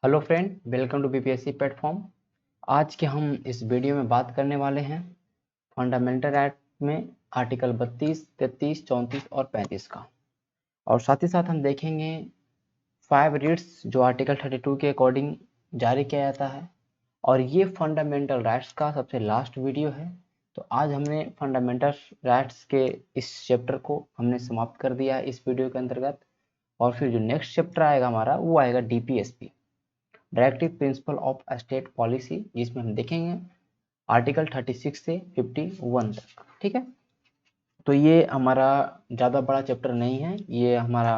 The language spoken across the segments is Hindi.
Hello friend, welcome to BPSC platform. आज के हम इस वीडियो में बात करने वाले हैं फंडामेंटल एक्ट में आर्टिकल 32, 33, 34 और 35 का। और साथ ही साथ हम देखेंगे 5 रीट्स जो आर्टिकल 32 के अकॉर्डिंग जारी किया जाता है। और ये फंडामेंटल राइट्स का सबसे लास्ट वीडियो है। तो आज हमने फंडामेंटल राइट्स के इस चैप्टर को हमने समाप्त कर दिया है इस वीडियो के अंतर्गत। और फिर जो नेक्स्ट चैप्टर आएगा हमारा वो आएगा DPSP, directive principle of state policy, जिसमें हम देखेंगे आर्टिकल 36 से 51 तक। ठीक है, तो ये हमारा ज़्यादा बड़ा चैप्टर नहीं है। ये हमारा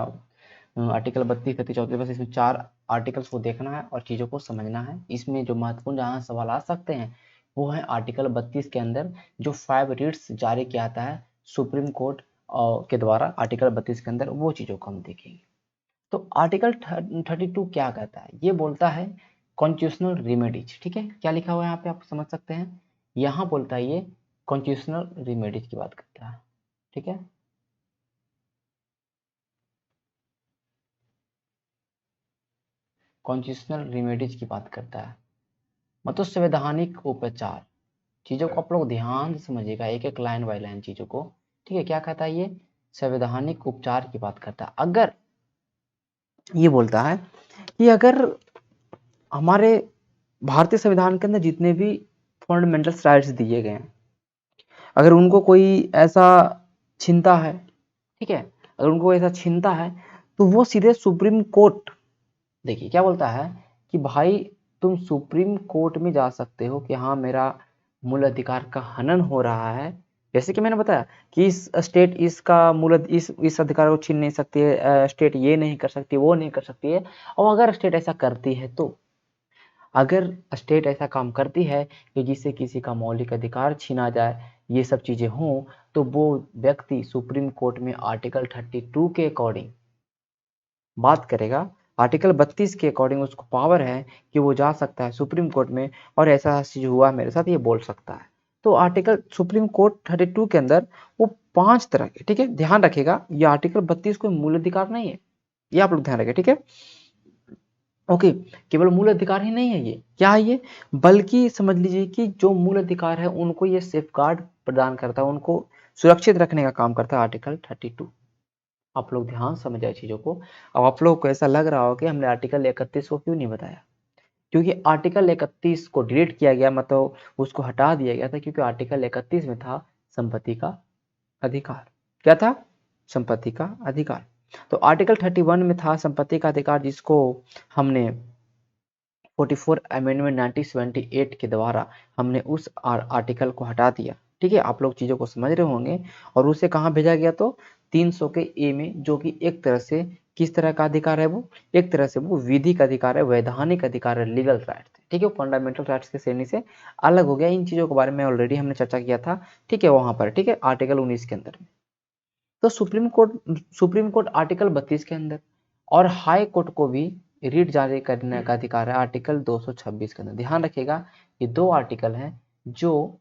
आर्टिकल 32, 33, 34, बस इसमें 4 आर्टिकल्स को देखना है और चीज़ों को समझना है। इसमें जो महत्वपूर्ण जहाँ सवाल आ सकते हैं वो है आर्टिकल 32 के अंदर जो 5 रीट्स जारी किया जाता है सुप्रीम कोर्ट के द्वारा। आर्टिकल 32 के अंदर वो चीज़ों को हम देखेंगे। तो आर्टिकल 32 क्या कहता है? ये बोलता है कॉन्स्टिट्यूशनल रिमेडीज। ठीक है, क्या लिखा हुआ है यहाँ पे आप समझ सकते हैं। यहाँ बोलता है ये कॉन्स्टिट्यूशनल रिमेडीज की बात करता है। ठीक है, कॉन्स्टिट्यूशनल रिमेडीज की बात करता है, मतलब संवैधानिक उपचार। चीज़ों को आप लोग ध्यान से समझिएगा, एक एक लाइन बाय लाइन चीज़ों को। ठीक है, क्या कहता है ये? संवैधानिक उपचार की बात करता है। अगर ये बोलता है कि अगर हमारे भारतीय संविधान के अंदर जितने भी फंडामेंटल राइट्स दिए गए हैं, अगर उनको कोई ऐसा छीनता है, ठीक है, अगर उनको ऐसा छीनता है तो वो सीधे सुप्रीम कोर्ट, देखिए क्या बोलता है कि भाई तुम सुप्रीम कोर्ट में जा सकते हो कि हाँ मेरा मूल अधिकार का हनन हो रहा है। जैसे कि मैंने बताया कि इस स्टेट इसका इस अधिकार को छीन नहीं सकती है, स्टेट ये नहीं कर सकती, वो नहीं कर सकती है। और अगर स्टेट ऐसा करती है तो, अगर स्टेट ऐसा काम करती है कि जिससे किसी का मौलिक अधिकार छीना जाए, ये सब चीजें हों, तो वो व्यक्ति सुप्रीम कोर्ट में आर्टिकल 32 के अकॉर्डिंग बात करेगा। आर्टिकल 32 के अकॉर्डिंग उसको पावर है कि वो जा सकता है सुप्रीम कोर्ट में और ऐसा चीज हुआ मेरे साथ, ये बोल सकता है। तो आर्टिकल सुप्रीम कोर्ट 32 के अंदर वो 5 तरह के, ठीक है, ध्यान रखेगा ये आर्टिकल 32 कोई मूल अधिकार नहीं है, ये आप लोग ध्यान रखें। ठीक है, ओके, केवल मूल अधिकार ही नहीं है ये, क्या है ये, बल्कि समझ लीजिए कि जो मूल अधिकार है उनको ये सेफगार्ड प्रदान करता है, उनको सुरक्षित रखने का काम करता है आर्टिकल 32। आप लोग ध्यान समझ जाए चीजों को। अब आप लोग को ऐसा लग रहा हो कि हमने आर्टिकल 31 को क्यों नहीं बताया, क्योंकि आर्टिकल 31 को डिलीट किया गया, मतलब उसको हटा दिया गया था, क्योंकि आर्टिकल 31 में था संपत्ति का अधिकार। क्या था? संपत्ति का अधिकार। तो आर्टिकल 31 में था संपत्ति का अधिकार, जिसको हमने 44 अमेंडमेंट 1978 के द्वारा हमने उस आर्टिकल को हटा दिया। ठीक है, आप लोग चीज़ों को समझ रहे होंगे। और उसे कहाँ भेजा गया? तो 300 के ए में, जो कि एक तरह से किस तरह का अधिकार है? वो एक तरह से वो विधिक अधिकार है, वैधानिक अधिकार है, लीगल राइट्स। ठीक है, वो फंडामेंटल राइट्स की श्रेणी से अलग हो गया। इन चीज़ों के बारे में ऑलरेडी हमने चर्चा किया था। ठीक है, वहां पर, ठीक है, आर्टिकल 19 के अंदर में। तो सुप्रीम कोर्ट आर्टिकल 32 के अंदर, और हाई कोर्ट को भी रीट जारी करने का अधिकार है आर्टिकल 226 के अंदर। ध्यान रखिएगा, ये 2 आर्टिकल हैं जो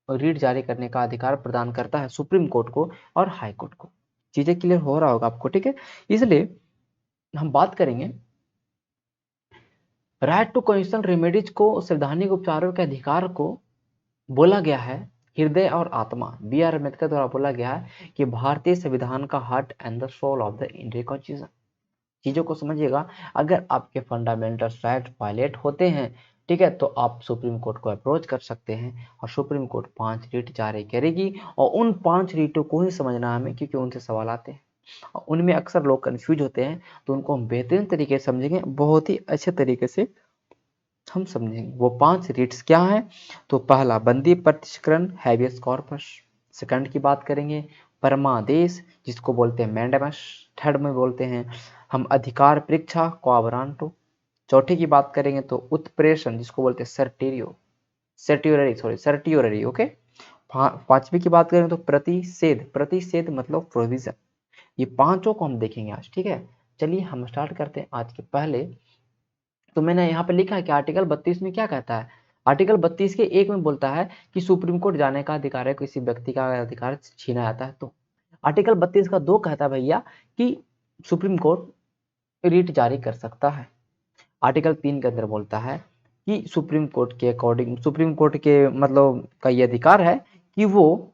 रीट जारी करने का अधिकार प्रदान करता है सुप्रीम कोर्ट को और हाई कोर्ट को। चीजें क्लियर हो रहा होगा आपको। ठीक है, इसलिए हम बात करेंगे राइट टू कॉन्स्टिट्यूशनल रेमेडीज को, संवैधानिक उपचारों के अधिकार को बोला गया है हृदय और आत्मा। बी आर अम्बेडकर द्वारा बोला गया है कि भारतीय संविधान का heart and the soul of the Indian constitution. चीजों को समझिएगा, अगर आपके फंडामेंटल राइट वायलेट होते हैं, ठीक है, तो आप सुप्रीम कोर्ट को अप्रोच कर सकते हैं और सुप्रीम कोर्ट 5 रीट जारी करेगी। और उन 5 रीटों को ही समझना है हमें, क्योंकि उनसे सवाल आते हैं और उनमें अक्सर लोग कंफ्यूज होते हैं। तो उनको हम बेहतरीन तरीके से समझेंगे, बहुत ही अच्छे तरीके से हम समझेंगे। वो 5 रीट्स क्या हैं? तो पहला बंदी प्रतिष्करण, हैबियस कॉर्पस। सेकंड की बात करेंगे परमादेश, जिसको बोलते हैं मैंडेमस। थर्ड में बोलते हैं हम अधिकार परीक्षा, क्वाबरांटो। चौथी की बात करेंगे तो उत्प्रेषण, जिसको बोलते हैं सर्टियोररी। ओके, पांचवी की बात करें तो प्रतिषेध। प्रतिषेध मतलब प्रोविजन। ये पांचों को हम देखेंगे आज। ठीक है, चलिए हम स्टार्ट करते हैं आज के पहले। तो मैंने यहाँ पे लिखा है कि आर्टिकल 32 में क्या कहता है। आर्टिकल 32 के 1 में बोलता है कि सुप्रीम कोर्ट जाने का अधिकार है, किसी व्यक्ति का अधिकार छीना जाता है तो। आर्टिकल 32 का 2 कहता है भैया कि सुप्रीम कोर्ट रीट जारी कर सकता है। आर्टिकल 3 के अंदर बोलता है कि सुप्रीम कोर्ट के अकॉर्डिंग, सुप्रीम कोर्ट के मतलब का ये अधिकार है कि वो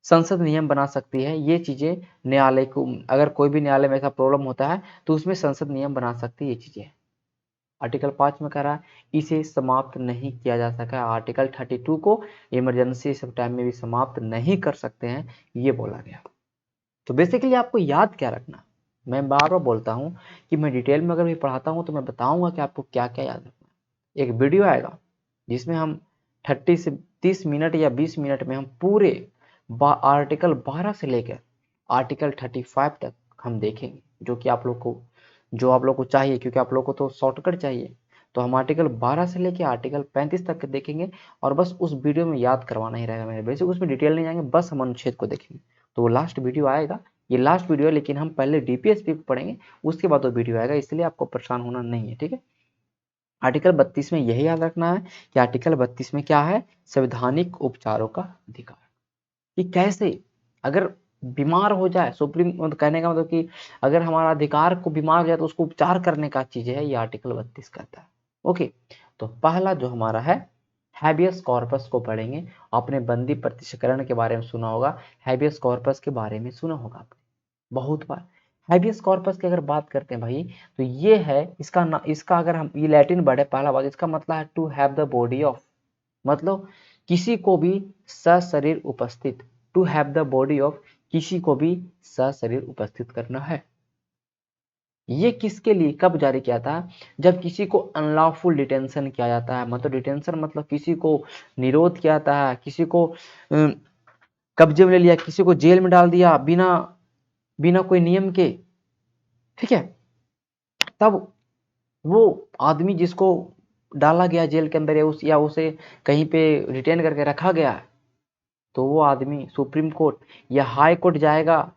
संसद नियम बना सकती है। ये चीजें न्यायालय को, अगर कोई भी न्यायालय में ऐसा प्रॉब्लम होता है तो उसमें संसद नियम बना सकती है ये चीजें। आर्टिकल 5 में कह रहा है इसे समाप्त नहीं किया जा सका। आर्टिकल 32 को इमरजेंसी सब टाइम में भी समाप्त नहीं कर सकते हैं, ये बोला गया। तो बेसिकली आपको याद क्या रखना, मैं बार बार बोलता हूँ कि मैं डिटेल में अगर भी पढ़ाता हूँ तो मैं बताऊंगा कि आपको क्या क्या याद रखना है। एक वीडियो आएगा जिसमें हम 30 से 30 मिनट या 20 मिनट में हम पूरे आर्टिकल 12 से लेकर आर्टिकल 35 तक हम देखेंगे, जो कि आप लोग को, जो आप लोग को चाहिए, क्योंकि आप लोग को तो शॉर्टकट चाहिए। तो हम आर्टिकल 12 से लेकर आर्टिकल 35 तक के देखेंगे और बस उस वीडियो में याद करवाना ही रहेगा मेरे। बेसिक उसमें डिटेल नहीं जाएंगे, बस हम अनुच्छेद को देखेंगे। तो वो लास्ट वीडियो आएगा, ये लास्ट वीडियो है, लेकिन हम पहले डीपीएसपी को पढ़ेंगे, उसके बाद वो वीडियो आएगा, इसलिए आपको परेशान होना नहीं है, ठीक है। आर्टिकल 32 में यही याद रखना है कि आर्टिकल 32 में क्या है, संवैधानिक उपचारों का अधिकार। कि कैसे अगर बीमार हो जाए, सुप्रीम मतलब कहने का मतलब कि अगर हमारा अधिकार को बीमार हो जाए तो उसको उपचार करने का चीज है, ये आर्टिकल 32 कहता है। ओके, तो पहला जो हमारा है हैबियस कॉर्पस को पढ़ेंगे। आपने बंदी प्रत्यक्षीकरण के बारे में सुना होगा, हैबियस कॉर्पस के बारे में सुना होगा आपने बहुत बार। हैबियस कॉर्पस की अगर बात करते हैं भाई, तो ये है इसका अगर हम ये लैटिन वर्ड है, पहला बात इसका मतलब है to have the body of, मतलब किसी को भी सशरीर उपस्थित, to have the body of, किसी को भी सशरीर उपस्थित करना है। ये किसके लिए कब जारी किया था, जब किसी को अनलॉफुल डिटेंशन किया जाता है, मतलब डिटेंशन मतलब किसी को निरोध किया जाता है, किसी को कब्जे में ले लिया, किसी को जेल में डाल दिया बिना बिना कोई नियम के, ठीक है। तब वो आदमी जिसको डाला गया जेल के अंदर या उसे कहीं पे रिटेन करके रखा गया है, तो वो आदमी सुप्रीम कोर्ट या हाई कोर्ट जाएगा।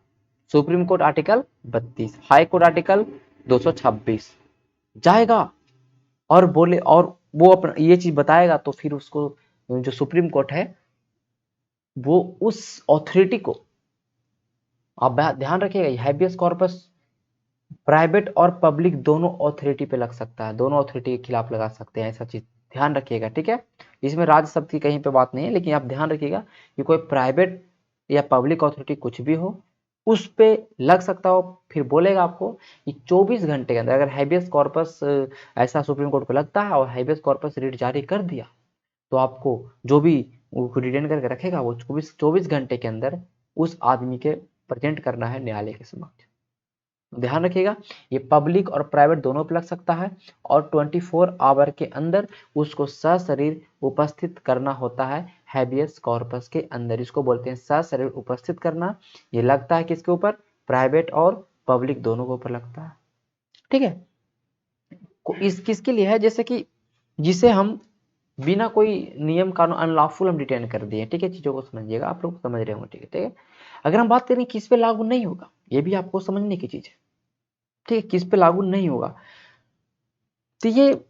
Supreme court article 32, high court article 226 जाएगा और बोले, और वो अपना ये चीज बताएगा, तो फिर उसको जो सुप्रीम कोर्ट है वो उस ऑथोरिटी को, आप ध्यान रखिएगा, हैबियस कॉर्पस प्राइवेट और पब्लिक दोनों ऑथोरिटी पे लग सकता है, दोनों ऑथोरिटी के खिलाफ लगा सकते हैं, ऐसा चीज ध्यान रखिएगा, ठीक है। इसमें राज्य शब्द की कहीं पे बात नहीं है, लेकिन आप ध्यान रखिएगा कि कोई प्राइवेट या पब्लिक ऑथोरिटी कुछ भी हो उस पे लग सकता हो। फिर बोलेगा आपको कि 24 घंटे के अंदर अगर हैबियस कॉर्पस ऐसा सुप्रीम कोर्ट को लगता है और हैबियस कॉर्पस रिट जारी कर दिया, तो आपको जो भी रिटेन करके रखेगा वो 24 घंटे के अंदर उस आदमी के प्रेजेंट करना है न्यायालय के समक्ष। ध्यान रखिएगा, ये पब्लिक और प्राइवेट दोनों पे लग सकता है और 24 आवर के अंदर उसको सशरीर उपस्थित करना होता है हैबियस कॉर्पस के अंदर। इसको बोलते हैं सशरीर उपस्थित करना। ये लगता है किसके ऊपर, प्राइवेट और पब्लिक दोनों के ऊपर लगता है, ठीक है। इस किसके लिए है, जैसे कि जिसे हम बिना कोई नियम कानून अनलॉफुल हम डिटेन कर दिए, ठीक है। चीजों को समझिएगा, आप लोग समझ रहे होंगे, ठीक है, ठीक है। अगर हम बात करें किस पे लागू नहीं होगा, ये भी आपको समझने की चीज है, ठीक है। किस पे लागू नहीं होगा, तो ये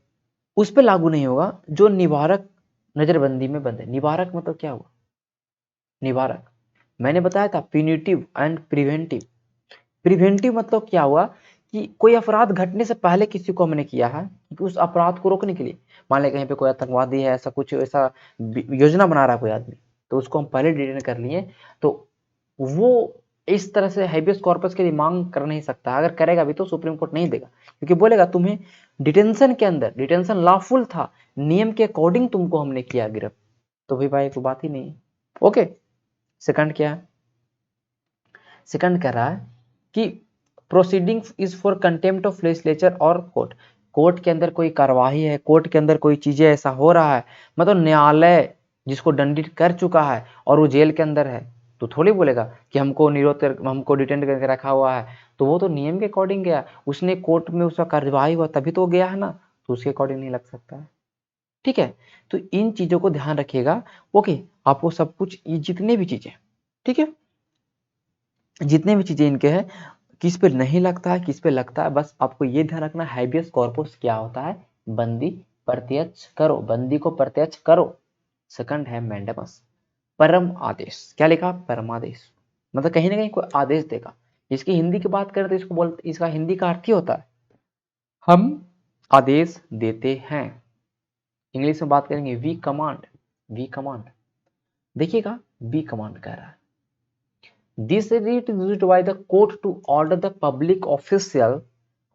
उस पे लागू नहीं होगा जो निवारक नजरबंदी में बंद है। निवारक मतलब क्या हुआ, निवारक मैंने बताया था प्यूनिटिव एंड प्रिवेंटिव। प्रिवेंटिव मतलब क्या हुआ कि कोई अपराध घटने से पहले किसी को हमने किया है कि उस अपराध को रोकने के लिए, मान लें कहीं पे कोई आतंकवादी है, ऐसा कुछ ऐसा योजना बना रहा है कोई आदमी, तो उसको हम पहले डिटेन कर लिए, तो वो इस तरह से हैबियस कॉर्पस के लिए मांग कर नहीं सकता। अगर करेगा भी तो सुप्रीम कोर्ट नहीं देगा, क्योंकि बोलेगा तुम्हें डिटेंशन के अंदर, डिटेंशन लॉफुल था, नियम के अकॉर्डिंग तुमको हमने किया गिरफ्त, तो भाई कोई बात ही नहीं है। ओके, सेकंड क्या है, सेकंड कह रहा है कि proceeding is for contempt of legislature और कोर्ट। कोर्ट के अंदर कोई कार्यवाही है, कोर्ट के अंदर कोई चीजें ऐसा हो रहा है, मतलब न्यायालय जिसको दंडित कर चुका है और वो जेल के अंदर है, तो थोड़ी बोलेगा कि हमको निरोध कर, हमको डिटेन करके रखा हुआ है, तो वो तो नियम के अकॉर्डिंग गया, उसने कोर्ट में उसका कार्यवाही हुआ तभी तो गया है ना, तो उसके अकॉर्डिंग नहीं लग सकता है, ठीक है। तो इन चीजों को ध्यान रखिएगा। ओके, आपको सब कुछ ये जितने भी चीजें, ठीक है, जितने भी चीजें इनके हैं, किस पे नहीं लगता है किस पे लगता है, बस आपको ये ध्यान रखना हैबियस कॉर्पस क्या होता है, बंदी प्रत्यक्ष करो, बंदी को प्रत्यक्ष करो। सेकंड है मैंडेमस, परम आदेश। क्या लिखा, परमादेश, मतलब कहीं ना कहीं कोई आदेश देगा। इसकी हिंदी की बात करें तो इसको बोलते, इसका हिंदी का अर्थ ही होता है हम आदेश देते हैं। इंग्लिश में बात करेंगे वी कमांड, वी कमांड। देखिएगा वी कमांड कह रहा है, this writ is used by the court to order the public official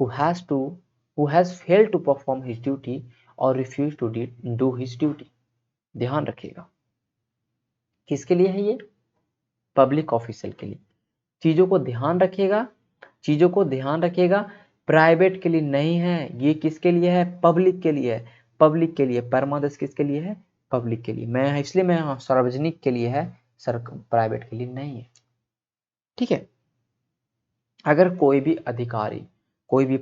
who has failed to perform his duty or refused to do his duty। ध्यान रखिएगा, किसके लिए है ये? पब्लिक ऑफिशियल के लिए। चीजों को ध्यान रखिएगा, चीजों को ध्यान रखिएगा, प्राइवेट के लिए नहीं है ये, किसके लिए है? पब्लिक के लिए है, पब्लिक के लिए। परमादेश किसके लिए है? पब्लिक के लिए। मैं इसलिए मैं सार्वजनिक के लिए है, सर प्राइवेट के लिए नहीं है। ठीक है, अगर कोई भी अधिकारी, कोई भी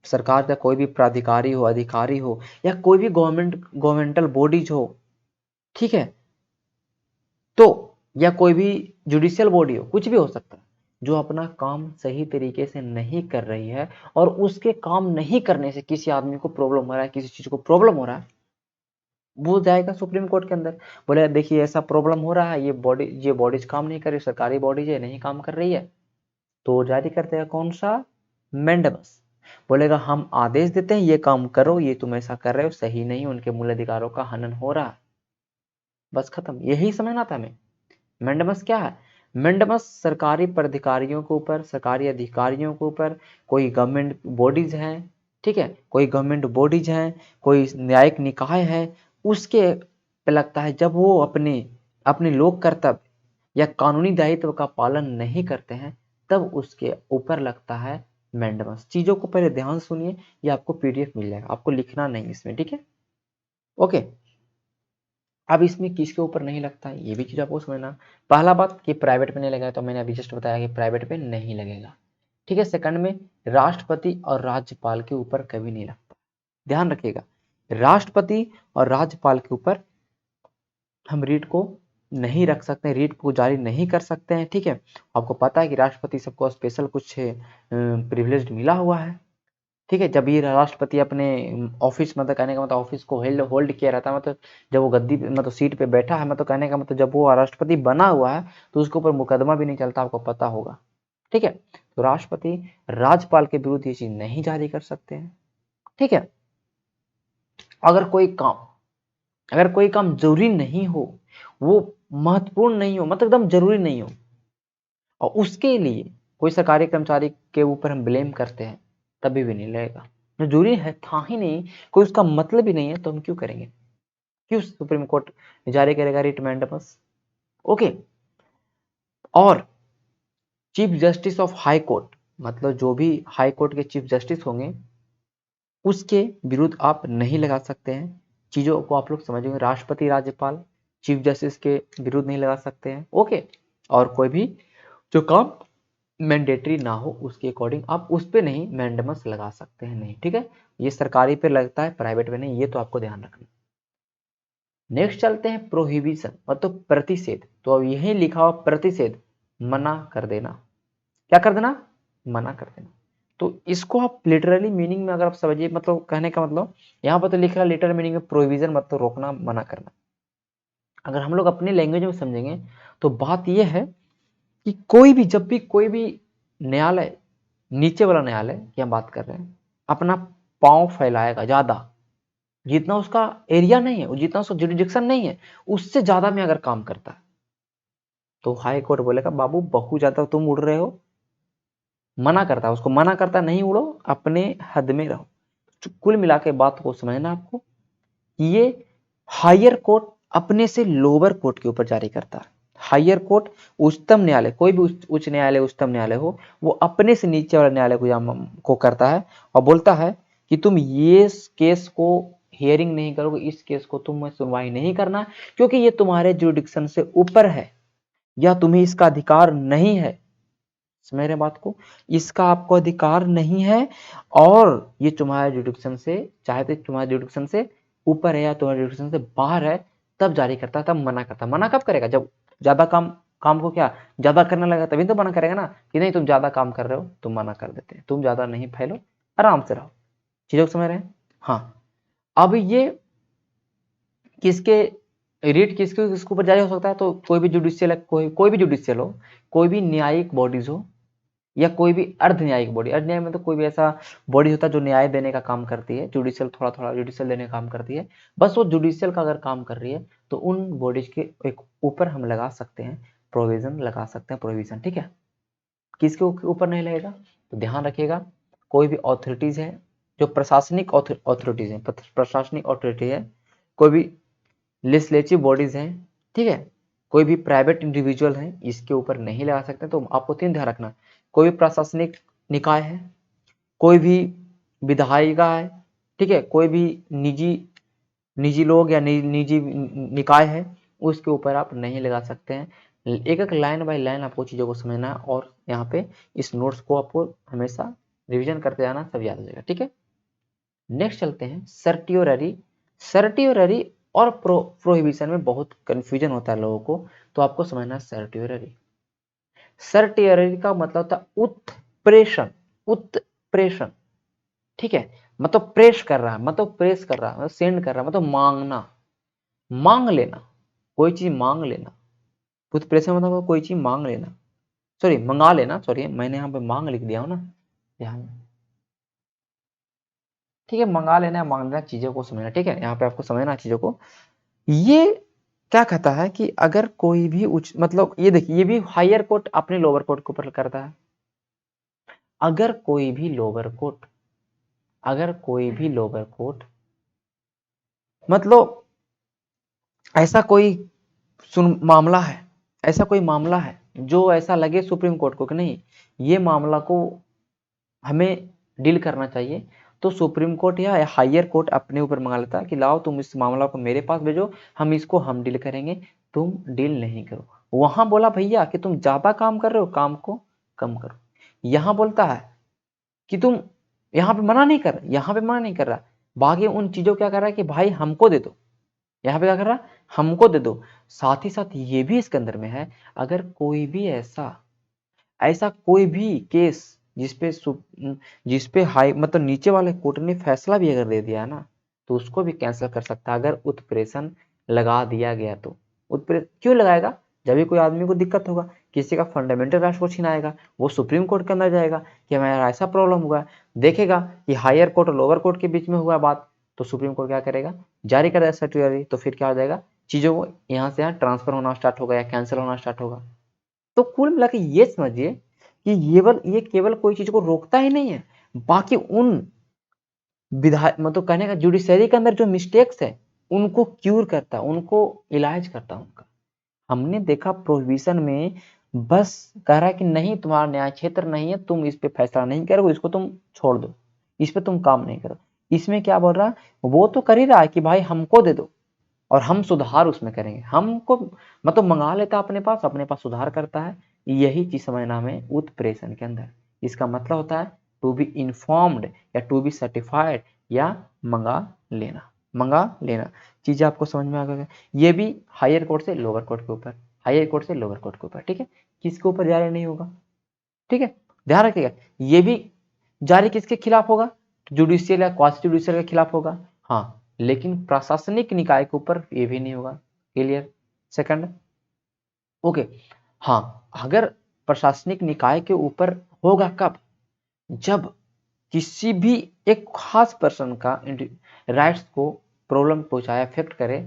सरकार का कोई भी प्राधिकारी हो, अधिकारी हो, या कोई भी गवर्नमेंटल बॉडीज हो, ठीक है, तो या कोई भी जुडिशियल बॉडी हो, कुछ भी हो सकता है, जो अपना काम सही तरीके से नहीं कर रही है और उसके काम नहीं करने से किसी आदमी को प्रॉब्लम हो रहा है, किसी चीज को प्रॉब्लम हो रहा है, वो जाएगा सुप्रीम कोर्ट के अंदर, बोले देखिए ऐसा प्रॉब्लम हो रहा है, ये बॉडीज काम नहीं कर रही, सरकारी बॉडीज है नहीं काम कर रही है, तो जारी करते हैं कौन सा? मेंडेमस। बोलेगा हम आदेश देते हैं ये काम करो, ये तुम ऐसा कर रहे हो सही नहीं, उनके मूल अधिकारों का हनन हो रहा है, बस खत्म। यही समझना था हमें। मेंडेमस क्या है? मेंडेमस सरकारी प्राधिकारियों के ऊपर, सरकारी अधिकारियों के ऊपर, कोई गवर्नमेंट बॉडीज हैं, ठीक है, कोई गवर्नमेंट बॉडीज हैं, कोई न्यायिक निकाय है, उसके पे लगता है जब वो अपने अपने लोक कर्तव्य या कानूनी दायित्व का पालन नहीं करते हैं, तब उसके ऊपर लगता है मेंडेमस। चीजों को पहले ध्यान से सुनिए, ये आपको पीडीएफ मिल जाएगा, आपको लिखना नहीं इसमें, ठीक है, ओके। अब इसमें किसके ऊपर नहीं लगता है ये भी चीज आपको समझना। पहला बात कि प्राइवेट पे नहीं लगेगा, तो मैंने अभी जस्ट बताया कि प्राइवेट पे नहीं लगेगा, ठीक है। सेकंड में राष्ट्रपति और राज्यपाल के ऊपर कभी नहीं लगता, ध्यान रखिएगा, राष्ट्रपति और राज्यपाल के ऊपर हम रीट को नहीं रख सकते, रीट को जारी नहीं कर सकते हैं, ठीक है। आपको पता है कि राष्ट्रपति सबको स्पेशल कुछ प्रिविलेज मिला हुआ है, ठीक है। जब ये राष्ट्रपति अपने ऑफिस, मतलब कहने का मतलब ऑफिस को होल्ड किया रहता है, मतलब जब वो गद्दी मतलब सीट पे बैठा है, मतलब कहने का मतलब जब वो राष्ट्रपति बना हुआ है तो उसके ऊपर मुकदमा भी नहीं चलता, आपको पता होगा, ठीक है। तो राष्ट्रपति राज्यपाल के विरुद्ध ये चीज नहीं जारी कर सकते हैं, ठीक है। अगर कोई काम जरूरी नहीं हो, वो महत्वपूर्ण नहीं हो, मतलब एकदम जरूरी नहीं हो, और उसके लिए कोई सरकारी कर्मचारी के ऊपर हम ब्लेम करते हैं, तभी भी नहीं लगेगा। जो जरूरी है था ही नहीं, कोई उसका मतलब ही नहीं है, तो हम क्यों करेंगे? क्यों सुप्रीम कोर्ट जारी करेगा रिट मैंडेमस? ओके। और chief justice of high court, मतलब जो भी हाई कोर्ट के चीफ जस्टिस होंगे, उसके विरुद्ध आप नहीं लगा सकते हैं। चीजों को आप लोग समझेंगे, राष्ट्रपति, राज्यपाल, चीफ जस्टिस के विरुद्ध नहीं लगा सकते हैं, ओके। और कोई भी जो काम मैंडेटरी ना हो उसके अकॉर्डिंग आप उस पे नहीं मैंडेमस लगा सकते हैं, नहीं, ठीक है। ये सरकारी पे लगता है, प्राइवेट पे नहीं, ये तो आपको ध्यान रखना। नेक्स्ट चलते हैं प्रोहिबिशन, मतलब प्रतिषेध। तो अब यही लिखा हुआ प्रतिषेध, मना कर देना। क्या कर देना? मना कर देना। तो इसको आप लिटरली मीनिंग में अगर आप समझिए, मतलब कहने का मतलब यहाँ पर तो लिख रहा है लिटरल मीनिंग में प्रोहिबिशन, मतलब रोकना, मना करना। अगर हम लोग अपनी लैंग्वेज में समझेंगे तो बात यह है कि कोई भी, जब भी कोई भी न्यायालय, नीचे वाला न्यायालय की हम बात कर रहे हैं, अपना पांव फैलाएगा ज्यादा, जितना उसका एरिया नहीं है, जितना उसका जुरिडिक्शन नहीं है, उससे ज्यादा में अगर काम करता है, तो हाई कोर्ट बोलेगा बाबू बहुत ज्यादा तुम उड़ रहे हो, मना करता है, उसको मना करता, नहीं उड़ो, अपने हद में रहो। तो कुल मिला के बात को समझना आपको, ये हायर कोर्ट अपने से लोअर कोर्ट के ऊपर जारी करता है। हायर कोर्ट, उच्चतम न्यायालय, कोई भी उच्च न्यायालय, उच्चतम न्यायालय हो, वो अपने से नीचे वाले न्यायालय को करता है और बोलता है कि तुम ये केस को हियरिंग नहीं करोगे, इस केस को तुम सुनवाई नहीं करना, क्योंकि ये तुम्हारे जुरिडिक्शन से ऊपर है, या तुम्हें इसका अधिकार नहीं है। समझ रहे बात को? इसका आपको अधिकार नहीं है, और ये तुम्हारे जुरिडिक्शन से, चाहे तो तुम्हारे जुरिडिक्शन से ऊपर है या तुम्हारे जुरिडिक्शन से बाहर है, तब जारी करता है, तब मना करता है। मना कब करेगा? जब ज्यादा काम को क्या ज्यादा करने लगा, तभी तो मना करेगा ना, कि नहीं तुम ज्यादा काम कर रहे हो, तुम मना कर देते हैं, तुम ज्यादा नहीं फैलो, आराम से रहो। चीजों को समझ रहे हैं? हाँ। अब ये किसके रीट किसके ऊपर जारी हो सकता है? तो कोई भी जुडिशियल, कोई भी जुडिशियल हो, कोई भी न्यायिक बॉडीज हो, या कोई भी अर्ध न्यायिक बॉडी, अर्ध न्यायिक में तो कोई भी ऐसा बॉडी होता है जो न्याय देने का काम करती है, जुडिशियल थोड़ा थोड़ा जुडिशियल देने का काम करती है, बस वो जुडिशियल का अगर काम कर रही है तो उन बॉडीज के एक ऊपर हम लगा सकते हैं प्रोविजन, लगा सकते हैं प्रोविजन, ठीक है। किसके ऊपर नहीं लगेगा, तो ध्यान रखिएगा, कोई भी ऑथोरिटीज है जो प्रशासनिक ऑथोरिटीज है, प्रशासनिक ऑथोरिटी है, कोई भी लेजिस्लेटिव बॉडीज हैं, ठीक है, कोई भी प्राइवेट इंडिविजुअल हैं, इसके ऊपर नहीं लगा सकते। तो आपको 3 ध्यान रखना, कोई भी प्रशासनिक निकाय है, कोई भी विधायिका है, ठीक है, कोई भी निजी निजी लोग या निजी निकाय है, उसके ऊपर आप नहीं लगा सकते हैं। एक एक लाइन बाय लाइन आपको चीज़ों को समझना है और यहाँ पे इस नोट्स को आपको हमेशा रिवीजन करते जाना, सब याद हो जाएगा, ठीक है। नेक्स्ट चलते हैं सर्टियोररी। सर्टियोररी और प्रोहिबिशन में बहुत कंफ्यूजन होता है लोगों को, तो आपको समझना है सर्टियोररी। सर्टियोररी का मतलब होता है उत्प्रेषण, उत्प्रेषण, ठीक है, मतलब प्रेस कर रहा है, मतलब प्रेस कर रहा है, मतलब सेंड कर रहा है, मतलब मांगना, मांग लेना, कोई चीज मांग लेना। उत्प्रेषण मतलब कोई चीज मांग लेना, सॉरी मंगा लेना, सॉरी मैंने यहाँ पे मांग लिख दिया हूँ ना, ध्यान, ठीक है, मंगा लेना, मांग लेना, चीजों को समझना, ठीक है, यहाँ पे आपको समझना चीजों को। ये क्या कहता है कि अगर कोई भी उच्च, मतलब ये देखिए, ये भी हायर कोर्ट अपने लोअर कोर्ट के ऊपर करता है। अगर कोई भी लोअर कोर्ट, अगर कोई भी लोअर कोर्ट, मतलब ऐसा कोई मामला है, ऐसा कोई मामला है जो ऐसा लगे सुप्रीम कोर्ट को कि नहीं ये मामला को हमें डील करना चाहिए, तो सुप्रीम कोर्ट या हायर कोर्ट अपने ऊपर मंगा लेता है कि लाओ तुम इस मामला को मेरे पास भेजो, हम इसको हम डील करेंगे, तुम डील नहीं करो। वहां बोला भैया कि तुम ज्यादा काम कर रहे हो, काम को कम करो। यहां बोलता है कि तुम, यहाँ पे मना नहीं कर, यहाँ पे मना नहीं कर रहा, बाकी उन चीजों क्या कर रहा है कि भाई हमको दे दो, यहाँ पे क्या कर रहा है, हमको दे दो। साथ ही साथ ये भी इसके अंदर में है, अगर कोई भी ऐसा ऐसा कोई भी केस जिसपे जिसपे हाई मतलब नीचे वाले कोर्ट ने फैसला भी अगर दे दिया ना, तो उसको भी कैंसिल कर सकता है अगर उत्प्रेषण लगा दिया गया तो। क्यों लगाएगा, जब भी कोई आदमी को दिक्कत होगा, किसी का फंडामेंटल राइट्स को छीनाएगा, वो सुप्रीम कोर्ट के अंदर जाएगा कि हमारा ऐसा प्रॉब्लम हुआ, देखेगा कि हायर कोर्ट और लोअर कोर्ट के बीच में हुआ बात, तो सुप्रीम कोर्ट क्या करेगा, जारी करेगा सर्टिफिकेट, तो फिर क्या हो जाएगा, चीजों को यहाँ से यहाँ ट्रांसफर होना स्टार्ट होगा या कैंसिल होना स्टार्ट होगा। तो कुल मिला के ये समझिए कि ये केवल कोई चीज को रोकता ही नहीं है, बाकी उन विधायक मतलब कहने का जुडिशरी के अंदर जो मिस्टेक्स है उनको क्यूर करता है, उनको इलाज करता है उनका। हमने देखा प्रोहिबिशन में बस कह रहा है कि नहीं तुम्हारा न्याय क्षेत्र नहीं है, तुम इस पे फैसला नहीं करो, इसको तुम छोड़ दो, इस पे तुम काम नहीं करो। इसमें क्या बोल रहा है, वो तो कर ही रहा है कि भाई हमको दे दो और हम सुधार उसमें करेंगे, हमको मतलब मंगा लेता अपने पास सुधार करता है। यही चीज समझना हमें उत्प्रेषण के अंदर। इसका मतलब होता है टू बी इन्फॉर्म्ड या टू बी सर्टिफाइड या मंगा लेना, मंगा लेना। चीजें आपको समझ में आ गई। ये भी हायर कोर्ट से लोअर कोर्ट के ऊपर, हायर कोर्ट से लोअर कोर्ट के ऊपर, ठीक है, किसके ऊपर जारी नहीं होगा, ठीक है, ध्यान रखिएगा। ये भी जारी किसके खिलाफ होगा, जुडिशियल या क्वासी जुडिशियल के खिलाफ होगा, हाँ, लेकिन प्रशासनिक निकाय के ऊपर ये भी नहीं होगा। Clear, second, okay. हाँ, अगर प्रशासनिक निकाय के ऊपर होगा कब, जब किसी भी एक खास पर्सन का राइट्स को प्रॉब्लम पहुंचाया, अफेक्ट करे,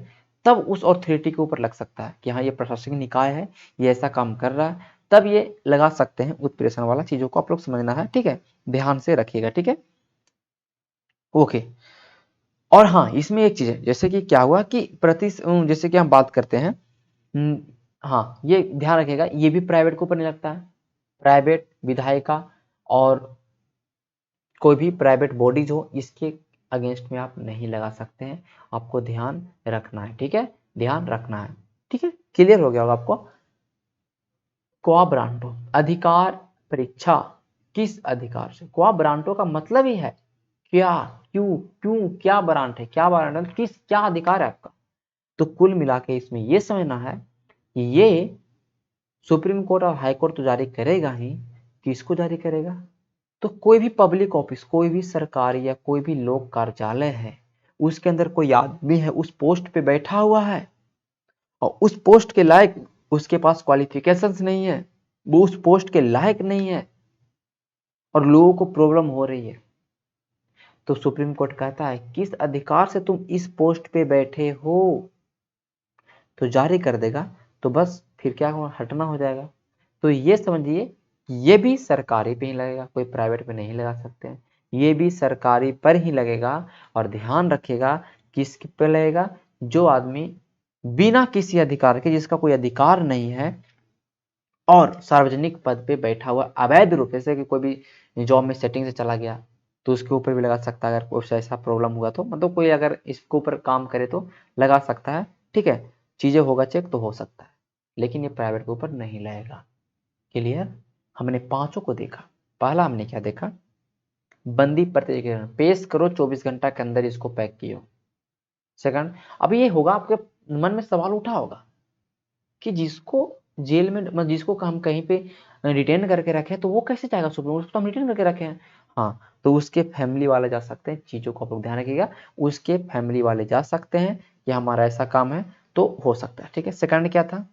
तब उस अथॉरिटी के ऊपर लग सकता है कि हाँ ये प्रशासनिक निकाय है, ये ऐसा काम कर रहा है, तब ये लगा सकते हैं उत्प्रेषण वाला। चीजों को आप लोग समझना है, ठीक है, ध्यान से रखिएगा, ठीक है, ओके। और हाँ, इसमें एक चीज है, जैसे कि क्या हुआ कि जैसे कि हम बात करते हैं, हाँ ये ध्यान रखिएगा, ये भी प्राइवेट के ऊपर नहीं लगता है, प्राइवेट विधायिका और कोई भी प्राइवेट बॉडीज हो इसके अगेंस्ट में आप नहीं लगा सकते हैं, आपको ध्यान रखना है, ठीक है, ध्यान रखना है, ठीक है, क्लियर हो गया होगा आपको। क्वा ब्रांटो, अधिकार परीक्षा, किस अधिकार से, क्वा ब्रांटो का मतलब ही है क्या, क्यों, क्यों, क्या ब्रांट है, क्या ब्रांट है, किस क्या अधिकार है आपका। तो कुल मिला के इसमें यह समझना है कि ये सुप्रीम कोर्ट और हाई कोर्ट तो जारी करेगा ही, किसको जारी करेगा, तो कोई भी पब्लिक ऑफिस, कोई भी सरकारी या कोई भी लोक कार्यालय है, उसके अंदर कोई आदमी है उस पोस्ट पे बैठा हुआ है और उस पोस्ट के लायक उसके पास क्वालिफिकेशंस नहीं है, वो उस पोस्ट के लायक नहीं है, और लोगों को प्रॉब्लम हो रही है, तो सुप्रीम कोर्ट कहता है किस अधिकार से तुम इस पोस्ट पे बैठे हो, तो जारी कर देगा। तो बस फिर क्या होगा, हटना हो जाएगा। तो ये समझिए ये भी सरकारी पे ही लगेगा, कोई प्राइवेट पे नहीं लगा सकते हैं, ये भी सरकारी पर ही लगेगा। और ध्यान रखिएगा किस पे लगेगा, जो आदमी बिना किसी अधिकार के, जिसका कोई अधिकार नहीं है और सार्वजनिक पद पे बैठा हुआ अवैध रूप से, कि कोई भी जॉब में सेटिंग से चला गया तो उसके ऊपर भी लगा सकता है। अगर कुछ ऐसा प्रॉब्लम हुआ तो मतलब कोई अगर इसके ऊपर काम करे तो लगा सकता है, ठीक है, चीजें होगा चेक तो हो सकता है, लेकिन ये प्राइवेट के ऊपर नहीं लगेगा। क्लियर? हमने पांचों को देखा। पहला हमने क्या देखा, बंदी प्रतिक्रिया पेश करो 24 घंटा के अंदर इसको पैक कियो। सेकंड, अब ये होगा आपके मन में सवाल उठा होगा कि जिसको जेल में मतलब जिसको हम कहीं पे रिटेन करके रखे तो वो कैसे जाएगा सुप्रीम कोर्ट, उसको तो हम रिटेन करके रखे हैं। हाँ, तो उसके फैमिली वाले जा सकते हैं, चीजों को आप लोग ध्यान रखिएगा, उसके फैमिली वाले जा सकते हैं कि हमारा ऐसा काम है तो हो सकता है, ठीक है। सेकंड क्या था,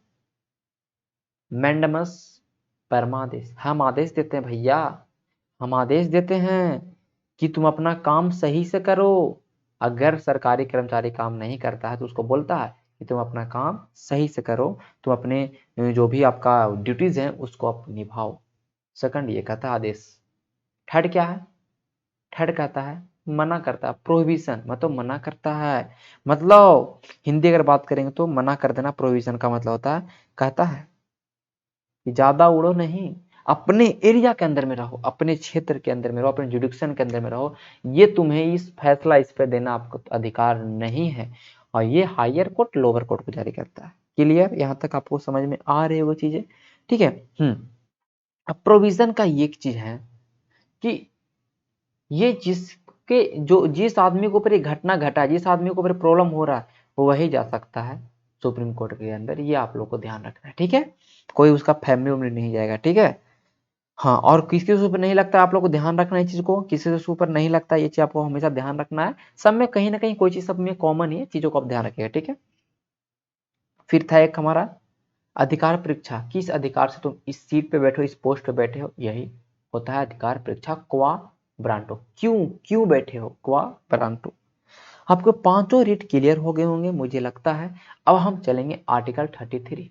मैंडमस परमादेश, हम आदेश देते हैं भैया, हम आदेश देते हैं कि तुम अपना काम सही से करो। अगर सरकारी कर्मचारी काम नहीं करता है तो उसको बोलता है कि तुम अपना काम सही से करो, तुम अपने जो भी आपका ड्यूटीज हैं उसको आप निभाओ। सेकंड ये कहता है आदेश। थर्ड क्या है, थर्ड कहता है मना करता है, प्रोहिबिशन मतलब मना करता है, मतलब हिंदी अगर बात करेंगे तो मना कर देना प्रोहिबिशन का मतलब होता है, कहता है कि ज्यादा उड़ो नहीं, अपने एरिया के अंदर में रहो, अपने क्षेत्र के अंदर में रहो, अपने जुडिक्शन के अंदर में रहो। ये तुम्हें इस फैसला इस पर देना आपको अधिकार नहीं है। और ये हायर कोर्ट लोअर कोर्ट को जारी करता है। क्लियर? यहाँ तक आपको समझ में आ रही है वो चीजें, ठीक है। अब प्रोविजन का ये एक चीज है कि ये जिसके जो जिस आदमी के ऊपर ये घटना घटा, जिस आदमी के ऊपर प्रॉब्लम हो रहा है, वो वही जा सकता है सुप्रीम कोर्ट के अंदर। ये आप लोग को ध्यान रखना है, ठीक है। कोई उसका फैमिली उमली नहीं जाएगा, ठीक है। हाँ, और किसके ऊपर नहीं लगता है आप लोग को ध्यान रखना है, चीज को किसी से ऊपर नहीं लगता, ये चीज आपको हमेशा ध्यान रखना है। सब में कहीं ना कहीं कोई चीज सब में कॉमन है, चीजों को आप ध्यान रखिएगा, ठीक है। फिर था एक हमारा अधिकार परीक्षा, किस अधिकार से तुम इस सीट पे बैठे हो, इस पोस्ट पे बैठे हो, यही होता है अधिकार परीक्षा। क्वा ब्रांटो, क्यों क्यों बैठे हो, क्वा ब्रांटो। आपको पांचों रीट क्लियर हो गए होंगे मुझे लगता है। अब हम चलेंगे आर्टिकल 33।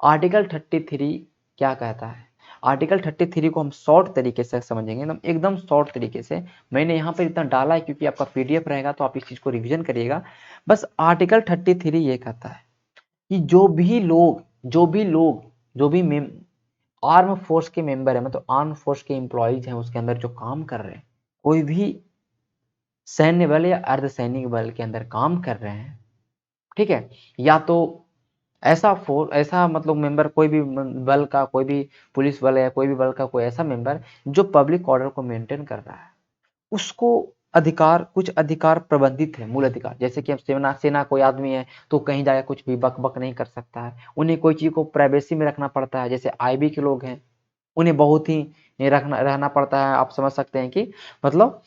आर्टिकल 33 क्या कहता है, आर्टिकल 33 को हम शॉर्ट तरीके से समझेंगे, एकदम शॉर्ट तरीके से। मैंने यहाँ पर इतना डाला है क्योंकि आपका पीडीएफ रहेगा तो आप इस चीज को रिवीजन करिएगा। बस आर्टिकल 33 ये कहता है कि जो भी आर्म फोर्स के मेंबर है, मतलब आर्म फोर्स के एम्प्लॉइज हैं उसके अंदर जो काम कर रहे हैं, कोई भी सैन्य बल या अर्धसैनिक बल के अंदर काम कर रहे हैं, ठीक है, या तो ऐसा फोर्स, ऐसा मतलब मेंबर, कोई भी बल का, कोई भी पुलिस बल या कोई भी बल का कोई ऐसा मेंबर जो पब्लिक ऑर्डर को मेंटेन कर रहा है, उसको अधिकार, कुछ अधिकार प्रबंधित है, मूल अधिकार। जैसे कि अब सेना कोई आदमी है तो कहीं जाकर कुछ भी बक बक नहीं कर सकता है, उन्हें कोई चीज को प्राइवेसी में रखना पड़ता है। जैसे आईबी के लोग हैं, उन्हें बहुत ही रहना पड़ता है, आप समझ सकते हैं कि मतलब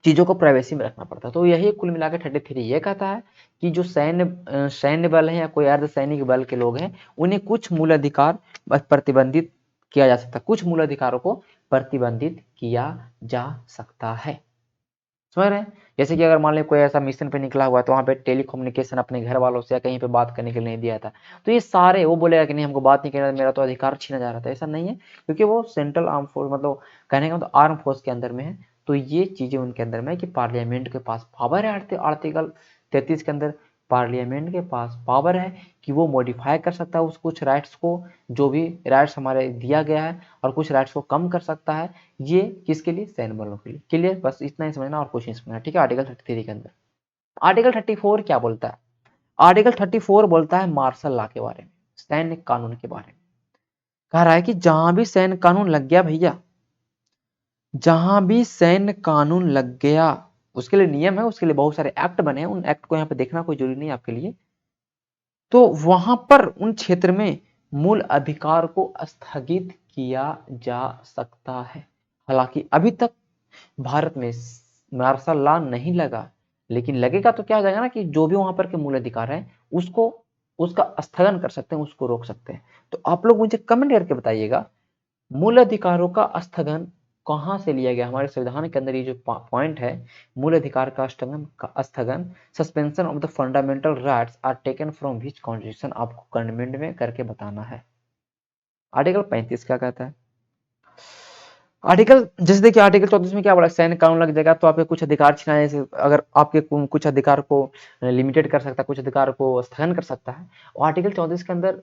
चीजों को प्राइवेसी में रखना पड़ता है। तो यही कुल मिलाकर 33 ये कहता है कि जो सैन्य बल है या कोई अर्धसैनिक बल के लोग हैं, उन्हें कुछ मूल अधिकार प्रतिबंधित किया जा सकता है, कुछ मूल अधिकारों को प्रतिबंधित किया जा सकता है। समझ रहे हैं? जैसे कि अगर मान लीजिए कोई ऐसा मिशन पे निकला हुआ है तो वहां पे टेलीकम्युनिकेशन अपने घर वालों से या कहीं पे बात करने के लिए नहीं दिया था, तो ये सारे वो बोलेगा कि नहीं हमको बात नहीं करना, मेरा तो अधिकार छीना जा रहा था। ऐसा नहीं है, क्योंकि वो सेंट्रल आर्म फोर्स, मतलब कहने का मतलब आर्म फोर्स के अंदर में है, तो ये चीजें उनके अंदर में है कि पार्लियामेंट के पास पावर है। आर्टिकल 33 के अंदर पार्लियामेंट के पास पावर है कि वो मॉडिफाई कर सकता है उस कुछ राइट्स को, जो भी राइट्स हमारे दिया गया है, और कुछ राइट्स को कम कर सकता है। ये किसके लिए, सैन्य बलों के लिए। क्लियर? बस इतना ही समझना और कुछ नहीं समझना, ठीक है। आर्टिकल 33 के अंदर आर्टिकल 34 क्या बोलता है, आर्टिकल 34 बोलता है मार्शल लॉ के बारे में, सैन्य कानून के बारे में। कह रहा है कि जहां भी सैन्य कानून लग गया भैया, जहां भी सैन्य कानून लग गया, उसके लिए नियम है, उसके लिए बहुत सारे एक्ट बने हैं, उन एक्ट को यहाँ पे देखना कोई जरूरी नहीं आपके लिए। तो वहां पर उन क्षेत्र में मूल अधिकार को स्थगित किया जा सकता है। हालांकि अभी तक भारत में मार्शल लॉ नहीं लगा, लेकिन लगेगा तो क्या हो जाएगा ना कि जो भी वहां पर के मूल अधिकार है उसको, उसका स्थगन कर सकते हैं, उसको रोक सकते हैं। तो आप लोग मुझे कमेंट करके बताइएगा, मूल अधिकारों का स्थगन कहाँ से लिया गया? हमारे संविधान के अंदर ये जो पॉइंट है, मूल अधिकार का स्थगन, suspension of the fundamental rights are taken from which constitution, आपको कमेंट में करके बताना है। आर्टिकल 35 क्या कहता है? आर्टिकल, जैसे देखिए आर्टिकल 34 में क्या बोला, सैन्य कानून लग जाएगा तो आपके कुछ अधिकार छिनाने से, अगर आपके कुछ अधिकार को लिमिटेड कर सकता है, कुछ अधिकार को स्थगन कर सकता है। और आर्टिकल 34 के अंदर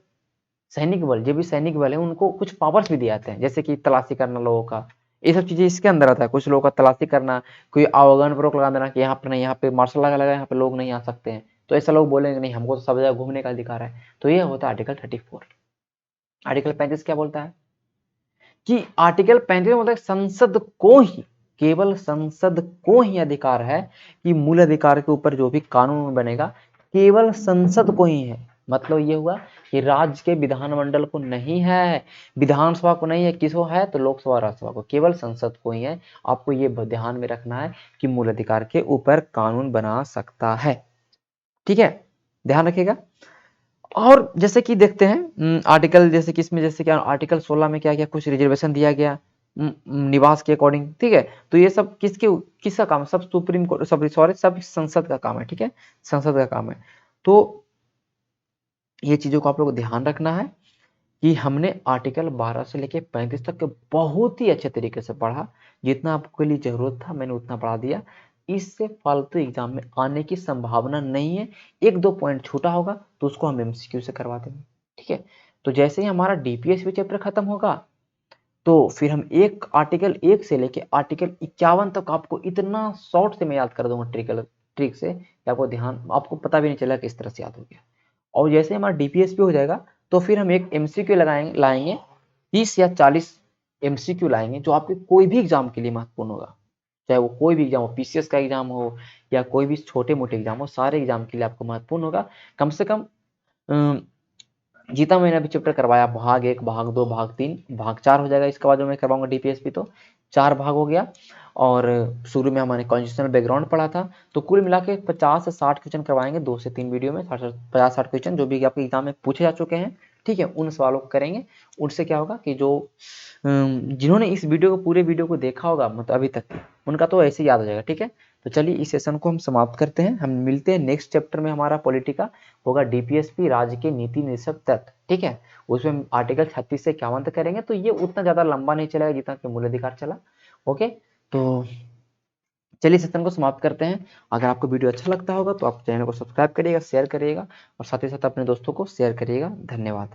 सैनिक बल, जो भी सैनिक बल है उनको कुछ पावर्स भी दिए जाते हैं, जैसे कि तलाशी करना लोगों का, ये सब चीजें इसके अंदर आता है। कुछ लोगों का तलाशी करना, कोई आवागमन पर रोक लगा देना कि यहाँ पर नहीं, यहाँ पे मार्शल लगा लगा, यहाँ पे लोग नहीं आ सकते हैं, तो ऐसा लोग बोलेंगे नहीं, हमको तो सब जगह घूमने का अधिकार है। तो ये होता है आर्टिकल 34। आर्टिकल 35 क्या बोलता है कि आर्टिकल 35 में बोलता है संसद को ही, केवल संसद को ही अधिकार है कि मूल अधिकार के ऊपर जो भी कानून बनेगा केवल संसद को ही है। मतलब ये हुआ कि राज्य के विधानमंडल को नहीं है, विधानसभा को नहीं है, किसको है? तो लोकसभा राज्यसभा को, केवल संसद को ही है। आपको ये ध्यान में रखना है कि मूल अधिकार के ऊपर कानून बना सकता है। ठीक है, ध्यान रखिएगा। और जैसे कि देखते हैं आर्टिकल, जैसे कि इसमें जैसे क्या आर्टिकल 16 में क्या क्या कुछ रिजर्वेशन दिया गया निवास के अकॉर्डिंग। ठीक है, तो ये सब किसका काम है? सब सुप्रीम कोर्ट, सब सॉरी, सब संसद का काम है। ठीक है, संसद का काम है। तो ये चीजों को आप लोग को ध्यान रखना है कि हमने आर्टिकल 12 से लेके 35 तक के बहुत ही अच्छे तरीके से पढ़ा। जितना आपके लिए जरूरत था मैंने उतना पढ़ा दिया। इससे फालतू एग्जाम में आने की संभावना नहीं है। एक दो पॉइंट छूटा होगा तो उसको हम एमसीक्यू से करवा देंगे। ठीक है, तो जैसे ही हमारा डीपीएसपी चैप्टर खत्म होगा तो फिर हम एक आर्टिकल 1 से लेके आर्टिकल 51 तक आपको इतना शॉर्ट से मैं याद कर दूंगा ट्रिक से कि आपको पता भी नहीं चला किस तरह से याद हो गया। और जैसे हमारा डीपीएसपी हो जाएगा तो फिर हम एक एमसीक्यू लाएंगे 30 या 40 एमसीक्यू लाएंगे जो आपके कोई भी एग्जाम के लिए महत्वपूर्ण होगा। चाहे वो कोई भी एग्जाम हो, पीसीएस का एग्जाम हो या कोई भी छोटे मोटे एग्जाम हो, सारे एग्जाम के लिए आपको महत्वपूर्ण होगा। कम से कम जितना मैंने अभी चैप्टर करवाया, भाग 1, भाग 2, भाग 3, भाग 4 हो जाएगा इसके बाद जो मैं करवाऊंगा डीपीएसपी, तो 4 भाग हो गया। और शुरू में हमने कॉन्स्टिट्यूशनल बैकग्राउंड पढ़ा था। तो कुल मिला के 50 से 60 क्वेश्चन करवाएंगे 2 से 3 वीडियो में। 50-60 क्वेश्चन जो भी आपके एग्जाम में पूछे जा चुके हैं। ठीक है, उन सवालों को करेंगे। उनसे क्या होगा कि जो जिन्होंने इस वीडियो को, पूरे वीडियो को देखा होगा मतलब अभी तक, उनका तो ऐसे ही याद हो जाएगा। ठीक है, तो चलिए इस सेशन को हम समाप्त करते हैं। हम मिलते हैं नेक्स्ट चैप्टर में। हमारा पॉलिटिका होगा डीपीएसपी, राज्य के नीति निषेध तत्व। ठीक है, उसमें आर्टिकल 36 से 51 तक करेंगे। तो ये उतना ज्यादा लंबा नहीं चलेगा जितना कि मूल अधिकार चला। ओके, तो चलिए सेशन को समाप्त करते हैं। अगर आपको वीडियो अच्छा लगता होगा तो आप चैनल को सब्सक्राइब करिएगा, शेयर करिएगा और साथ ही साथ अपने दोस्तों को शेयर करिएगा। धन्यवाद।